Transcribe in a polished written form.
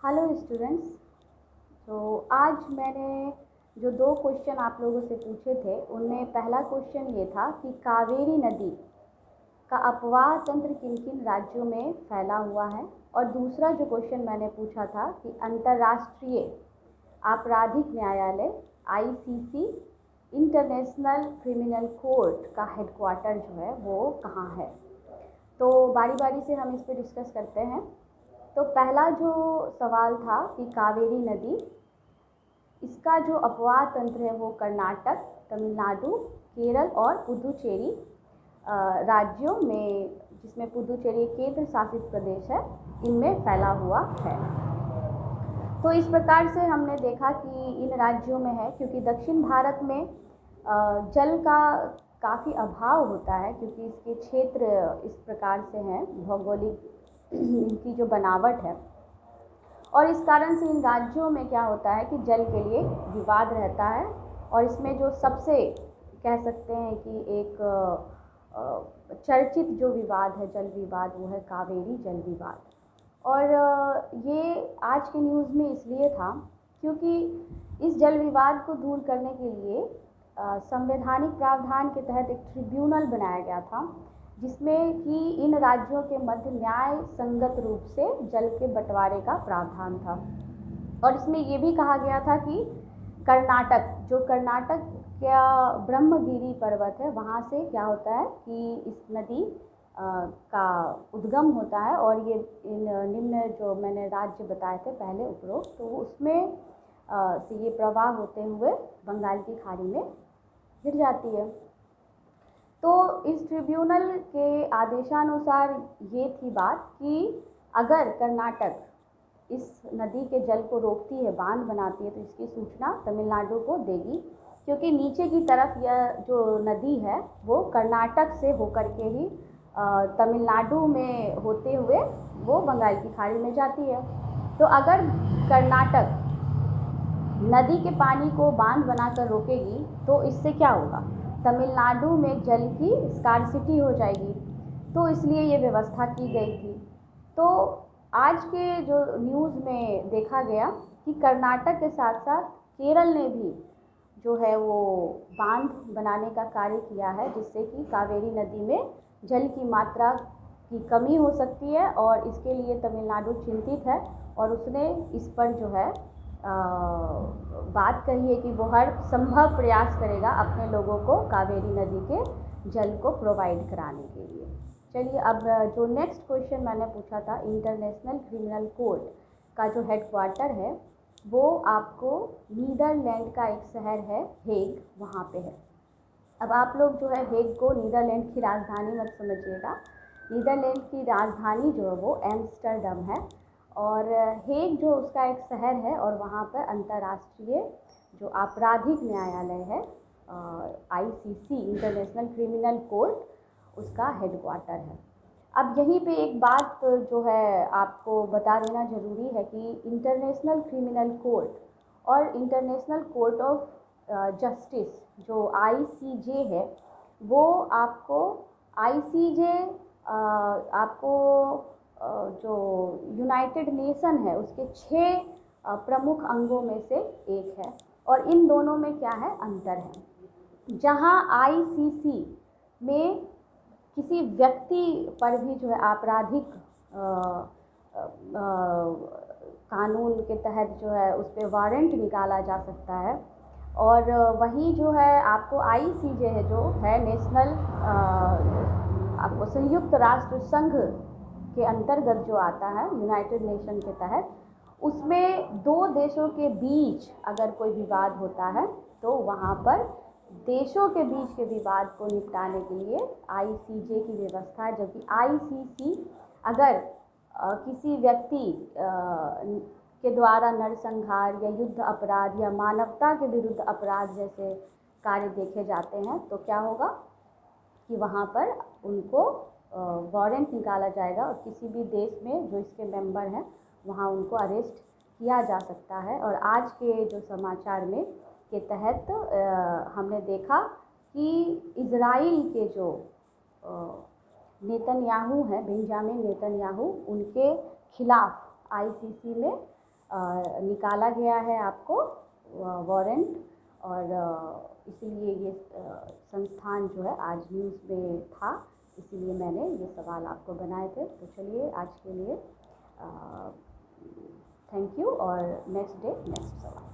Hello students. तो आज मैंने जो दो क्वेश्चन आप लोगों से पूछे थे उनमें पहला क्वेश्चन ये था कि कावेरी नदी का अपवाह तंत्र किन किन राज्यों में फैला हुआ है, और दूसरा जो क्वेश्चन मैंने पूछा था कि अंतर्राष्ट्रीय आपराधिक न्यायालय आईसीसी इंटरनेशनल क्रिमिनल कोर्ट का हेडक्वार्टर जो है वो कहाँ है। तो बारी बारी से हम इस पर डिस्कस करते हैं। तो पहला जो सवाल था कि कावेरी नदी, इसका जो अपवाह तंत्र है वो कर्नाटक, तमिलनाडु, केरल और पुदुचेरी राज्यों में, जिसमें पुदुचेरी केंद्र शासित प्रदेश है, इनमें फैला हुआ है। तो इस प्रकार से हमने देखा कि इन राज्यों में है क्योंकि दक्षिण भारत में जल का काफ़ी अभाव होता है, क्योंकि इसके क्षेत्र इस प्रकार से हैं, भौगोलिक इनकी जो बनावट है, और इस कारण से इन राज्यों में क्या होता है कि जल के लिए विवाद रहता है। और इसमें जो सबसे कह सकते हैं कि एक चर्चित जो विवाद है, जल विवाद, वो है कावेरी जल विवाद। और ये आज के न्यूज़ में इसलिए था क्योंकि इस जल विवाद को दूर करने के लिए संवैधानिक प्रावधान के तहत एक ट्रिब्यूनल बनाया गया था, जिसमें कि इन राज्यों के मध्य न्याय संगत रूप से जल के बंटवारे का प्रावधान था। और इसमें ये भी कहा गया था कि कर्नाटक का ब्रह्मगिरी पर्वत है, वहाँ से क्या होता है कि इस नदी का उद्गम होता है, और ये निम्न जो मैंने राज्य बताए थे पहले उपरोक्त, तो उसमें से ये प्रवाह होते हुए बंगाल की खाड़ी में गिर जाती है। तो इस ट्रिब्यूनल के आदेशानुसार ये थी बात कि अगर कर्नाटक इस नदी के जल को रोकती है, बांध बनाती है, तो इसकी सूचना तमिलनाडु को देगी, क्योंकि नीचे की तरफ यह जो नदी है वो कर्नाटक से होकर के ही तमिलनाडु में होते हुए वो बंगाल की खाड़ी में जाती है। तो अगर कर्नाटक नदी के पानी को बांध बनाकर रोकेगी तो इससे क्या होगा, तमिलनाडु में जल की स्कार्सिटी हो जाएगी। तो इसलिए ये व्यवस्था की गई थी। तो आज के जो न्यूज़ में देखा गया कि कर्नाटक के साथ साथ केरल ने भी जो है वो बांध बनाने का कार्य किया है, जिससे कि कावेरी नदी में जल की मात्रा की कमी हो सकती है, और इसके लिए तमिलनाडु चिंतित है, और उसने इस पर जो है बात कही है कि वो हर संभव प्रयास करेगा अपने लोगों को कावेरी नदी के जल को प्रोवाइड कराने के लिए। चलिए, अब जो नेक्स्ट क्वेश्चन मैंने पूछा था, इंटरनेशनल क्रिमिनल कोर्ट का जो हेडक्वार्टर है वो आपको नीदरलैंड का एक शहर है हेग, वहाँ पे है। अब आप लोग जो है हेग को नीदरलैंड की राजधानी मत समझिएगा। नीदरलैंड की राजधानी जो है वो एम्स्टर्डम है, और हेग जो उसका एक शहर है, और वहाँ पर अंतर्राष्ट्रीय जो आपराधिक न्यायालय है आईसीसी इंटरनेशनल क्रिमिनल कोर्ट, उसका हेडक्वार्टर है। अब यहीं पे एक बात जो है आपको बता देना ज़रूरी है कि इंटरनेशनल क्रिमिनल कोर्ट और इंटरनेशनल कोर्ट ऑफ जस्टिस जो आईसीजे है, वो आपको आईसीजे आपको जो यूनाइटेड नेशन है उसके 6 प्रमुख अंगों में से एक है। और इन दोनों में क्या है, अंतर है। जहाँ आईसीसी में किसी व्यक्ति पर भी जो है आपराधिक कानून के तहत जो है उस पर वारंट निकाला जा सकता है, और वही जो है आपको आईसीजे है जो है नेशनल आपको संयुक्त राष्ट्र संघ के अंतर्गत जो आता है, यूनाइटेड नेशन के तहत, उसमें 2 देशों के बीच अगर कोई विवाद होता है तो वहाँ पर देशों के बीच के विवाद को निपटाने के लिए आईसीजे की व्यवस्था है। जबकि आईसीसी अगर किसी व्यक्ति के द्वारा नरसंहार या युद्ध अपराध या मानवता के विरुद्ध अपराध जैसे कार्य देखे जाते हैं, तो क्या होगा कि वहाँ पर उनको वारंट निकाला जाएगा, और किसी भी देश में जो इसके मेंबर हैं वहाँ उनको अरेस्ट किया जा सकता है। और आज के जो समाचार में के तहत हमने देखा कि इज़राइल के जो नेतन्याहू हैं, बेंजामिन नेतन्याहू, उनके खिलाफ आईसीसी में निकाला गया है आपको वारंट, और इसीलिए ये संस्थान जो है आज न्यूज़ में था, इसीलिए मैंने ये सवाल आपको बनाए थे। तो चलिए आज के लिए थैंक यू, और नेक्स्ट डे नेक्स्ट सवाल।